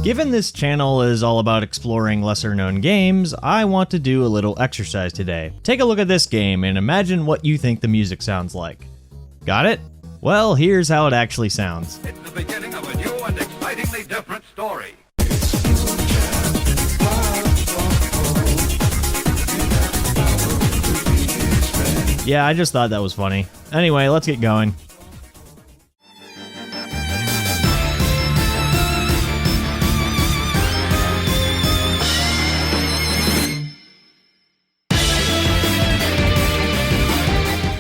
Given this channel is all about exploring lesser known games, I want to do a little exercise today. Take a look at this game and imagine what you think the music sounds like. Got it? Well, here's how it actually sounds. It's the beginning of a new and excitingly different story. Yeah, I just thought that was funny. Anyway, let's get going.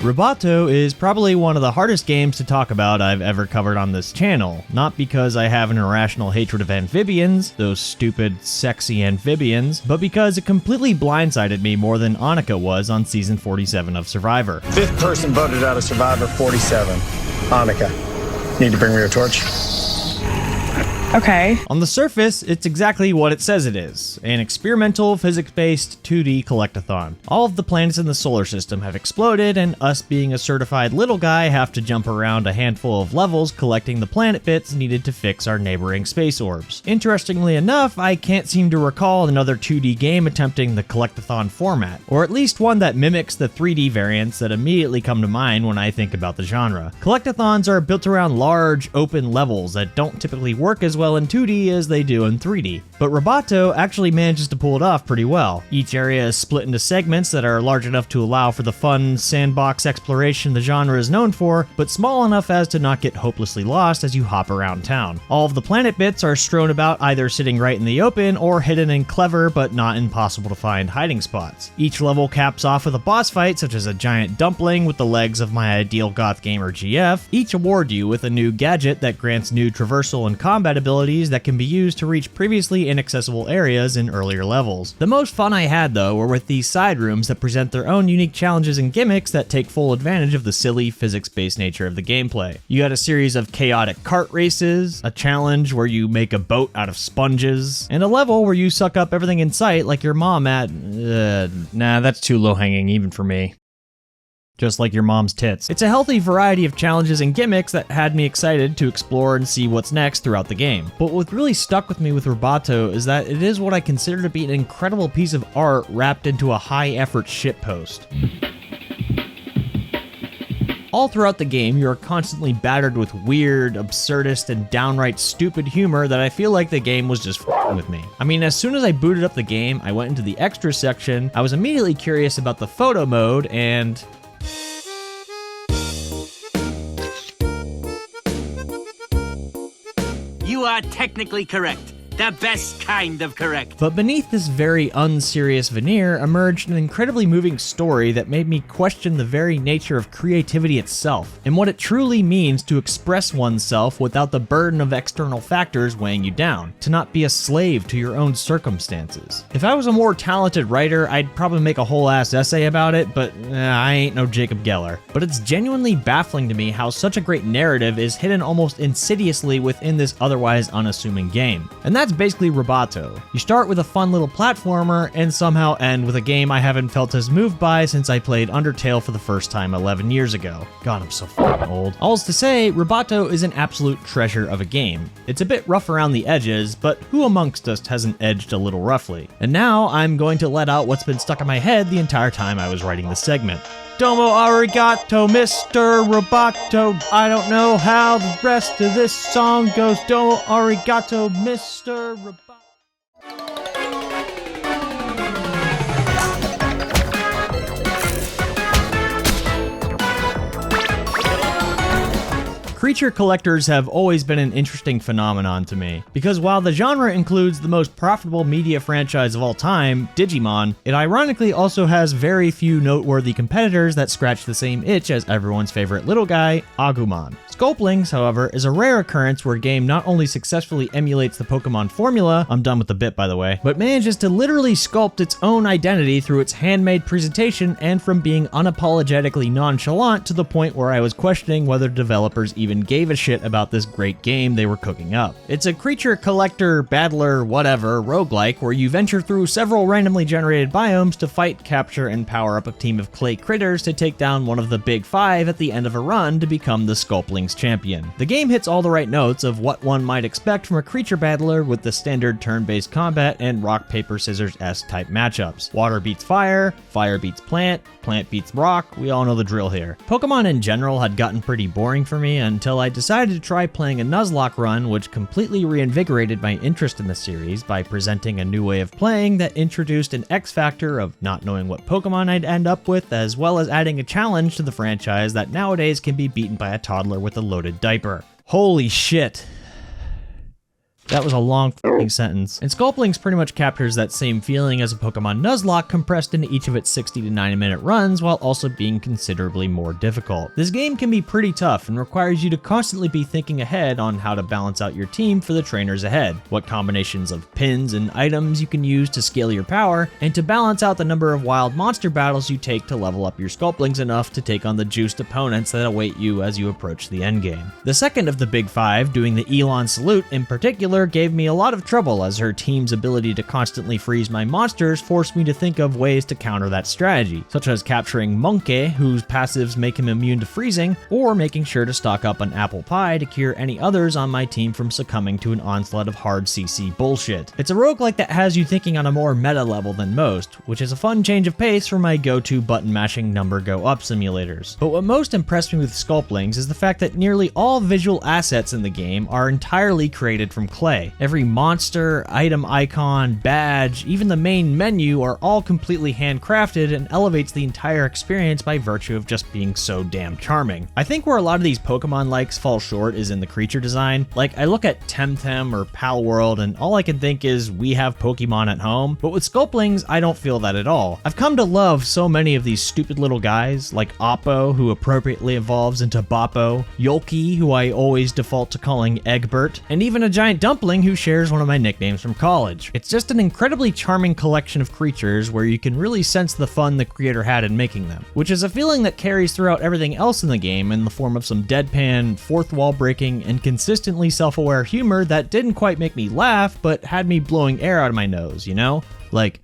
RUBATO is probably one of the hardest games to talk about I've ever covered on this channel, not because I have an irrational hatred of amphibians, those stupid, sexy amphibians, but because it completely blindsided me more than Annika was on season 47 of Survivor. Fifth person voted out of Survivor 47. Annika, need to bring me your torch? Okay. On the surface, it's exactly what it says it is, an experimental, physics-based 2D collectathon. All of the planets in the solar system have exploded, and us being a certified little guy have to jump around a handful of levels collecting the planet bits needed to fix our neighboring space orbs. Interestingly enough, I can't seem to recall another 2D game attempting the collectathon format, or at least one that mimics the 3D variants that immediately come to mind when I think about the genre. Collectathons are built around large, open levels that don't typically work as well in 2D as they do in 3D. But RUBATO actually manages to pull it off pretty well. Each area is split into segments that are large enough to allow for the fun sandbox exploration the genre is known for, but small enough as to not get hopelessly lost as you hop around town. All of the planet bits are strewn about, either sitting right in the open or hidden in clever but not impossible to find hiding spots. Each level caps off with a boss fight, such as a giant dumpling with the legs of my ideal goth gamer GF. Each award you with a new gadget that grants new traversal and combat abilities that can be used to reach previously inaccessible areas in earlier levels. The most fun I had, though, were with these side rooms that present their own unique challenges and gimmicks that take full advantage of the silly physics-based nature of the gameplay. You got a series of chaotic kart races, a challenge where you make a boat out of sponges, and a level where you suck up everything in sight like your mom at... nah, that's too low-hanging even for me. Just like your mom's tits. It's a healthy variety of challenges and gimmicks that had me excited to explore and see what's next throughout the game. But what really stuck with me with RUBATO is that it is what I consider to be an incredible piece of art wrapped into a high-effort shitpost. All throughout the game, you are constantly battered with weird, absurdist, and downright stupid humor that I feel like the game was just f***ing with me. I mean, as soon as I booted up the game, I went into the extras section, I was immediately curious about the photo mode, and... You are technically correct. The best kind of correct. But beneath this very unserious veneer emerged an incredibly moving story that made me question the very nature of creativity itself, and what it truly means to express oneself without the burden of external factors weighing you down, to not be a slave to your own circumstances. If I was a more talented writer, I'd probably make a whole ass essay about it, but I ain't no Jacob Geller. But it's genuinely baffling to me how such a great narrative is hidden almost insidiously within this otherwise unassuming game. And that's basically RUBATO. You start with a fun little platformer and somehow end with a game I haven't felt as moved by since I played Undertale for the first time 11 years ago. God, I'm so fucking old. All's to say, RUBATO is an absolute treasure of a game. It's a bit rough around the edges, but who amongst us hasn't edged a little roughly? And now I'm going to let out what's been stuck in my head the entire time I was writing this segment. Domo arigato, Mr. RUBATO. I don't know how the rest of this song goes. Domo arigato, Mr. RUBATO. Creature collectors have always been an interesting phenomenon to me, because while the genre includes the most profitable media franchise of all time, Digimon, it ironically also has very few noteworthy competitors that scratch the same itch as everyone's favorite little guy, Agumon. Sculpings, however, is a rare occurrence where a game not only successfully emulates the Pokemon formula, I'm done with the bit by the way, but manages to literally sculpt its own identity through its handmade presentation and from being unapologetically nonchalant to the point where I was questioning whether developers even even gave a shit about this great game they were cooking up. It's a creature collector, battler, whatever, roguelike where you venture through several randomly generated biomes to fight, capture, and power up a team of clay critters to take down one of the big five at the end of a run to become the Sculpings champion. The game hits all the right notes of what one might expect from a creature battler with the standard turn-based combat and rock, paper, scissors-esque type matchups. Water beats fire, fire beats plant, plant beats rock, we all know the drill here. Pokemon in general had gotten pretty boring for me until I decided to try playing a Nuzlocke run, which completely reinvigorated my interest in the series by presenting a new way of playing that introduced an X factor of not knowing what Pokemon I'd end up with, as well as adding a challenge to the franchise that nowadays can be beaten by a toddler with a loaded diaper. Holy shit. That was a long f***ing sentence. And Sculpings pretty much captures that same feeling as a Pokemon Nuzlocke compressed into each of its 60 to 90 minute runs while also being considerably more difficult. This game can be pretty tough and requires you to constantly be thinking ahead on how to balance out your team for the trainers ahead, what combinations of pins and items you can use to scale your power, and to balance out the number of wild monster battles you take to level up your Sculpings enough to take on the juiced opponents that await you as you approach the endgame. The second of the big five, doing the Elon Salute in particular, gave me a lot of trouble as her team's ability to constantly freeze my monsters forced me to think of ways to counter that strategy, such as capturing Monkey, whose passives make him immune to freezing, or making sure to stock up on apple pie to cure any others on my team from succumbing to an onslaught of hard CC bullshit. It's a roguelike that has you thinking on a more meta level than most, which is a fun change of pace for my go-to button mashing number go up simulators. But what most impressed me with Sculpings is the fact that nearly all visual assets in the game are entirely created from clay. Every monster, item icon, badge, even the main menu are all completely handcrafted and elevates the entire experience by virtue of just being so damn charming. I think where a lot of these Pokemon likes fall short is in the creature design. Like, I look at Temtem or Pal World and all I can think is we have Pokemon at home, but with Sculpings I don't feel that at all. I've come to love so many of these stupid little guys, like Oppo, who appropriately evolves into Boppo, Yolki, who I always default to calling Egbert, and even a giant dumpling who shares one of my nicknames from college. It's just an incredibly charming collection of creatures where you can really sense the fun the creator had in making them, which is a feeling that carries throughout everything else in the game in the form of some deadpan, fourth wall breaking, and consistently self-aware humor that didn't quite make me laugh, but had me blowing air out of my nose, you know? Like...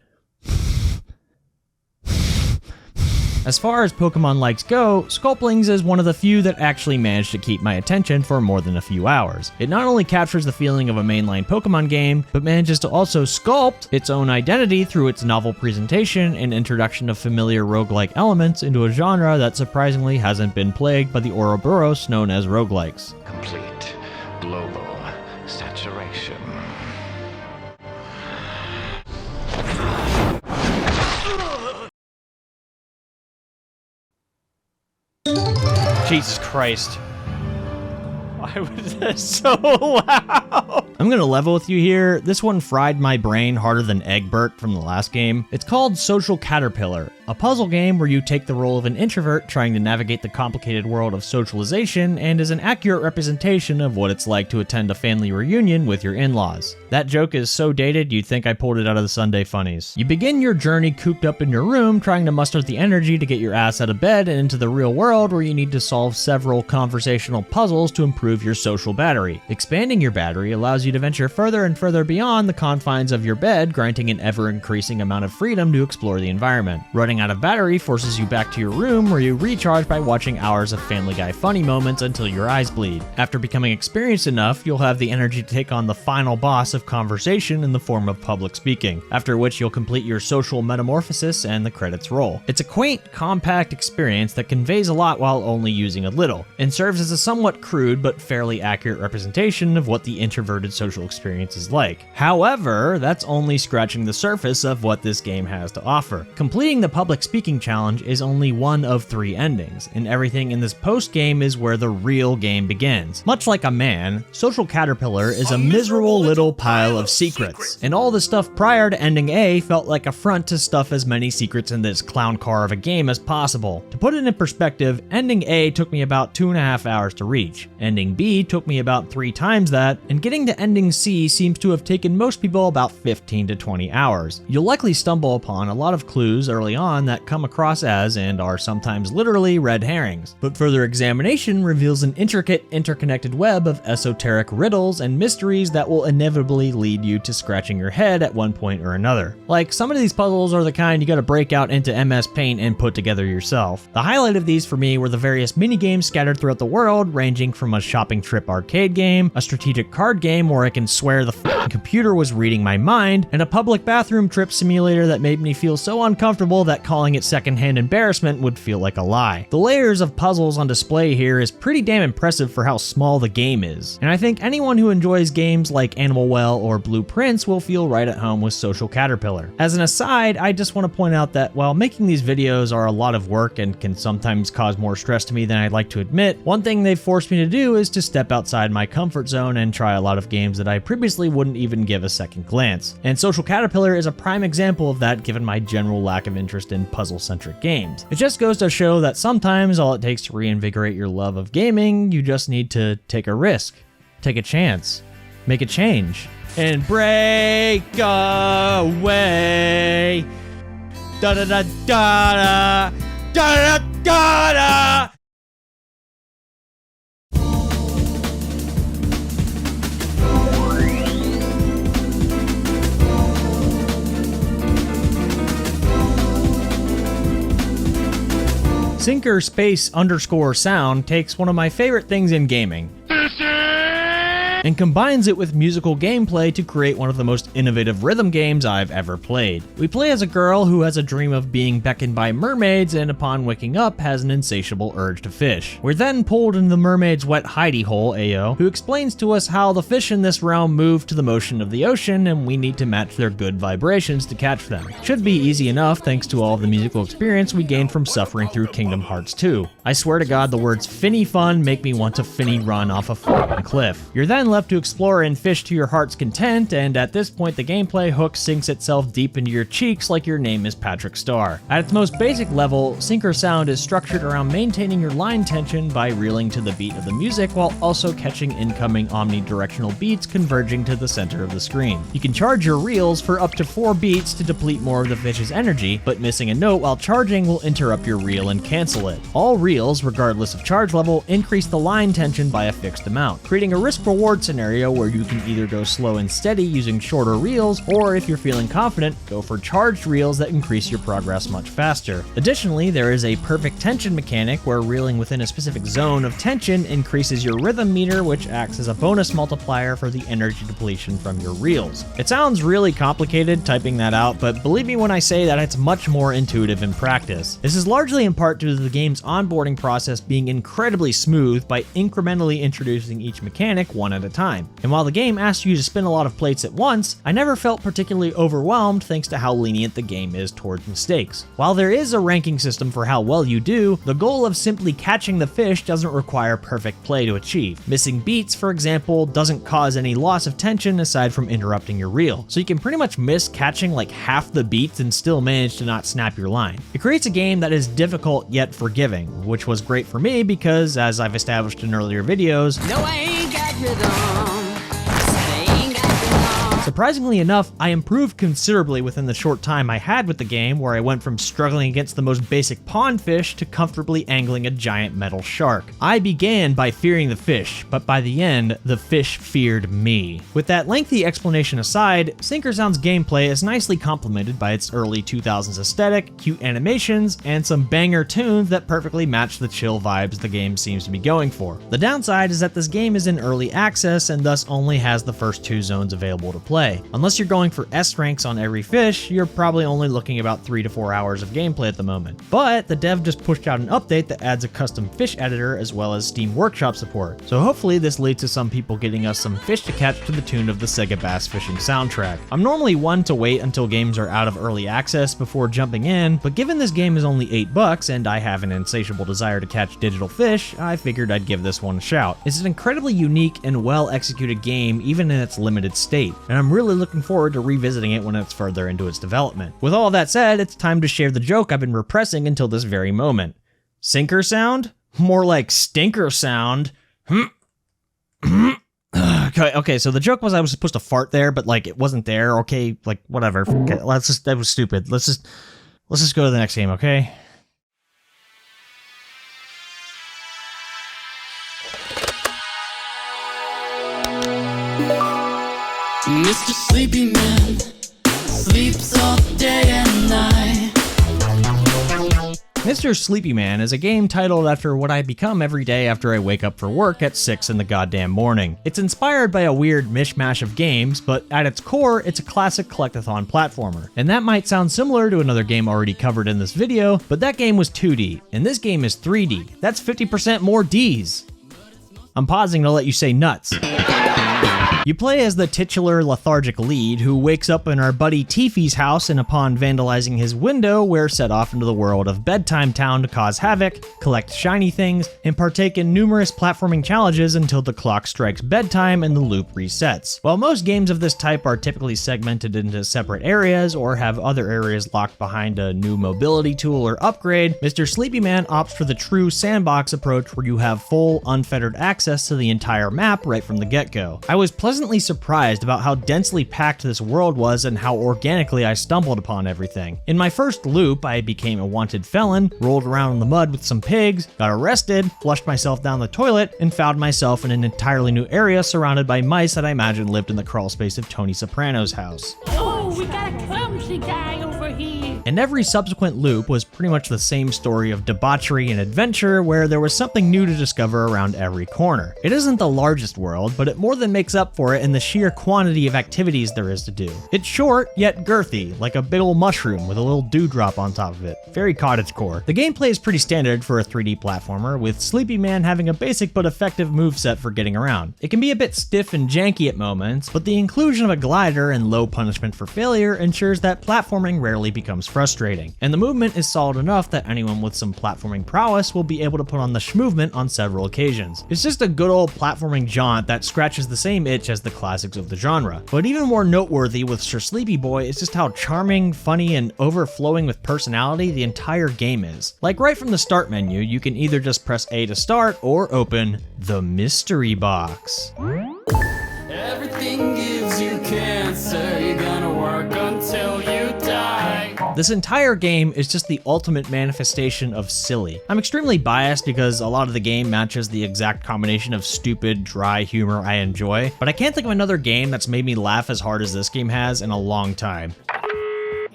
As far as Pokemon likes go, Sculpings is one of the few that actually managed to keep my attention for more than a few hours. It not only captures the feeling of a mainline Pokemon game, but manages to also sculpt its own identity through its novel presentation and introduction of familiar roguelike elements into a genre that surprisingly hasn't been plagued by the Ouroboros known as roguelikes. Complete global saturation. Jesus Christ. Why was that so loud? I'm gonna level with you here. This one fried my brain harder than Egbert from the last game. It's called Social Caterpillar, a puzzle game where you take the role of an introvert trying to navigate the complicated world of socialization and is an accurate representation of what it's like to attend a family reunion with your in-laws. That joke is so dated you'd think I pulled it out of the Sunday Funnies. You begin your journey cooped up in your room trying to muster the energy to get your ass out of bed and into the real world where you need to solve several conversational puzzles to improve your social battery. Expanding your battery allows you to venture further and further beyond the confines of your bed, granting an ever-increasing amount of freedom to explore the environment. Running out of battery forces you back to your room where you recharge by watching hours of Family Guy funny moments until your eyes bleed. After becoming experienced enough, you'll have the energy to take on the final boss of conversation in the form of public speaking, after which you'll complete your social metamorphosis and the credits roll. It's a quaint, compact experience that conveys a lot while only using a little, and serves as a somewhat crude but fairly accurate representation of what the introverted social experience is like. However, that's only scratching the surface of what this game has to offer. Completing the public speaking challenge is only one of 3 endings, and everything in this post-game is where the real game begins. Much like a man, Social Caterpillar is a miserable little pile of secrets, and all the stuff prior to ending A felt like a front to stuff as many secrets in this clown car of a game as possible. To put it in perspective, ending A took me about 2.5 hours to reach, ending B took me about 3 times that, and getting to ending C seems to have taken most people about 15 to 20 hours. You'll likely stumble upon a lot of clues early on on that come across as and are sometimes literally red herrings. But further examination reveals an intricate, interconnected web of esoteric riddles and mysteries that will inevitably lead you to scratching your head at one point or another. Like, some of these puzzles are the kind you gotta break out into MS Paint and put together yourself. The highlight of these for me were the various mini-games scattered throughout the world, ranging from a shopping trip arcade game, a strategic card game where I can swear the computer was reading my mind, and a public bathroom trip simulator that made me feel so uncomfortable that calling it secondhand embarrassment would feel like a lie. The layers of puzzles on display here is pretty damn impressive for how small the game is, and I think anyone who enjoys games like Animal Well or Blue Prince will feel right at home with Social Caterpillar. As an aside, I just want to point out that while making these videos are a lot of work and can sometimes cause more stress to me than I'd like to admit, one thing they've forced me to do is to step outside my comfort zone and try a lot of games that I previously wouldn't even give a second glance. And Social Caterpillar is a prime example of that, given my general lack of interest in puzzle-centric games. It just goes to show that sometimes all it takes to reinvigorate your love of gaming, you just need to take a risk, take a chance, make a change, and break away. Da da da da da da da da. Sinker Space _ Sound takes one of my favorite things in gaming and combines it with musical gameplay to create one of the most innovative rhythm games I've ever played. We play as a girl who has a dream of being beckoned by mermaids and upon waking up has an insatiable urge to fish. We're then pulled into the mermaid's wet hidey hole, Ayo, who explains to us how the fish in this realm move to the motion of the ocean and we need to match their good vibrations to catch them. Should be easy enough thanks to all of the musical experience we gained from suffering through Kingdom Hearts 2. I swear to God, the words finny fun make me want to finny run off a f***ing cliff. You're then left to explore and fish to your heart's content, and at this point the gameplay hook sinks itself deep into your cheeks like your name is Patrick Star. At its most basic level, Sinker Sound is structured around maintaining your line tension by reeling to the beat of the music while also catching incoming omnidirectional beats converging to the center of the screen. You can charge your reels for up to 4 beats to deplete more of the fish's energy, but missing a note while charging will interrupt your reel and cancel it. All reels, regardless of charge level, increase the line tension by a fixed amount, creating a risk-reward scenario where you can either go slow and steady using shorter reels, or if you're feeling confident, go for charged reels that increase your progress much faster. Additionally, there is a perfect tension mechanic where reeling within a specific zone of tension increases your rhythm meter, which acts as a bonus multiplier for the energy depletion from your reels. It sounds really complicated typing that out, but believe me when I say that it's much more intuitive in practice. This is largely in part due to the game's onboarding process being incredibly smooth by incrementally introducing each mechanic one at a time. And while the game asks you to spin a lot of plates at once, I never felt particularly overwhelmed thanks to how lenient the game is towards mistakes. While there is a ranking system for how well you do, the goal of simply catching the fish doesn't require perfect play to achieve. Missing beats, for example, doesn't cause any loss of tension aside from interrupting your reel, so you can pretty much miss catching like half the beats and still manage to not snap your line. It creates a game that is difficult yet forgiving, which was great for me because, as I've established in earlier videos, No, I ain't got rhythm. surprisingly enough, I improved considerably within the short time I had with the game, where I went from struggling against the most basic pond fish to comfortably angling a giant metal shark. I began by fearing the fish, but by the end, the fish feared me. With that lengthy explanation aside, Sinker Sound's gameplay is nicely complemented by its early 2000s aesthetic, cute animations, and some banger tunes that perfectly match the chill vibes the game seems to be going for. The downside is that this game is in early access and thus only has the first 2 zones available to play. Unless you're going for S ranks on every fish, you're probably only looking about 3 to 4 hours of gameplay at the moment. But the dev just pushed out an update that adds a custom fish editor as well as Steam Workshop support. So hopefully this leads to some people getting us some fish to catch to the tune of the Sega Bass Fishing soundtrack. I'm normally one to wait until games are out of early access before jumping in, but given this game is only $8 and I have an insatiable desire to catch digital fish, I figured I'd give this one a shout. It's an incredibly unique and well executed game even in its limited state, and I'm really looking forward to revisiting it when it's further into its development. With all of that said, it's time to share the joke I've been repressing until this very moment. Sinker sound? More like stinker sound. Okay, so the joke was I was supposed to fart there, but like it wasn't there. Okay, like whatever. Okay, that was stupid. Let's just go to the next game, okay? Mr. Sleepy Man sleeps all day and night. Mr. Sleepy Man is a game titled after what I become every day after I wake up for work at 6 in the goddamn morning. It's inspired by a weird mishmash of games, but at its core, it's a classic collectathon platformer. And that might sound similar to another game already covered in this video, but that game was 2D, and this game is 3D. That's 50% more Ds. I'm pausing to let you say nuts. You play as the titular lethargic lead who wakes up in our buddy Tiffy's house, and upon vandalizing his window, we're set off into the world of Bedtime Town to cause havoc, collect shiny things, and partake in numerous platforming challenges until the clock strikes bedtime and the loop resets. While most games of this type are typically segmented into separate areas or have other areas locked behind a new mobility tool or upgrade, Mr. Sleepy Man opts for the true sandbox approach where you have full, unfettered access to the entire map right from the get-go. I was pleasantly surprised about how densely packed this world was and how organically I stumbled upon everything. In my first loop, I became a wanted felon, rolled around in the mud with some pigs, got arrested, flushed myself down the toilet, and found myself in an entirely new area surrounded by mice that I imagined lived in the crawl space of Tony Soprano's house. Oh, we got a clumsy guy over here. And every subsequent loop was pretty much the same story of debauchery and adventure, where there was something new to discover around every corner. It isn't the largest world, but it more than makes up for it in the sheer quantity of activities there is to do. It's short, yet girthy, like a big ol' mushroom with a little dewdrop on top of it. Very cottagecore. The gameplay is pretty standard for a 3D platformer, with Sleepy Man having a basic but effective moveset for getting around. It can be a bit stiff and janky at moments, but the inclusion of a glider and low punishment for failure ensures that platforming rarely becomes frustrating. And the movement is solid enough that anyone with some platforming prowess will be able to put on the schmovement on several occasions. It's just a good old platforming jaunt that scratches the same itch as the classics of the genre. But even more noteworthy with Sir Sleepy Boy is just how charming, funny, and overflowing with personality the entire game is. Like right from the start menu, you can either just press A to start or open the mystery box. Everything gives you cancer. You're gonna work until you die. This entire game is just the ultimate manifestation of silly. I'm extremely biased because a lot of the game matches the exact combination of stupid, dry humor I enjoy, but I can't think of another game that's made me laugh as hard as this game has in a long time.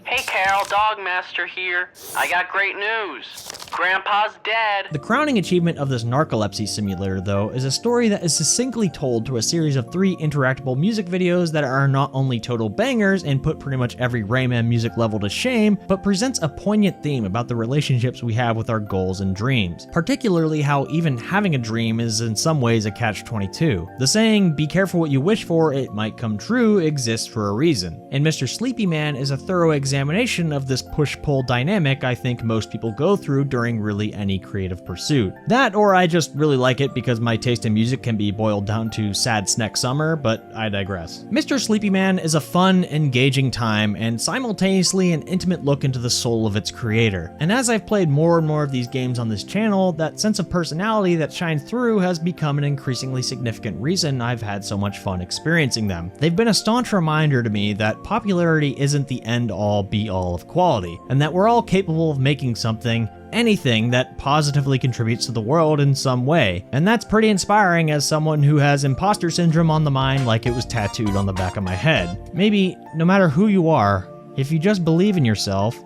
Hey Carol, Dogmaster here. I got great news. Grandpa's dead. The crowning achievement of this narcolepsy simulator, though, is a story that is succinctly told through a series of 3 interactable music videos that are not only total bangers and put pretty much every Rayman music level to shame, but presents a poignant theme about the relationships we have with our goals and dreams. Particularly how even having a dream is in some ways a catch-22. The saying, "Be careful what you wish for, it might come true," exists for a reason. And Mr. Sleepy Man is a thorough examination of this push-pull dynamic I think most people go through during really any creative pursuit. That, or I just really like it because my taste in music can be boiled down to Sad Snack Summer, but I digress. Mr. Sleepy Man is a fun, engaging time, and simultaneously an intimate look into the soul of its creator. And as I've played more and more of these games on this channel, that sense of personality that shines through has become an increasingly significant reason I've had so much fun experiencing them. They've been a staunch reminder to me that popularity isn't the end-all, be-all of quality, and that we're all capable of making something, anything, that positively contributes to the world in some way. And that's pretty inspiring as someone who has imposter syndrome on the mind like it was tattooed on the back of my head. Maybe, no matter who you are, if you just believe in yourself,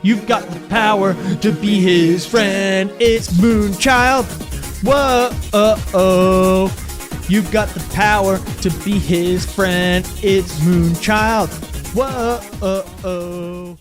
you've got the power to be his friend. It's Moonchild. Whoa, you've got the power to be his friend. It's Moonchild. Whoa.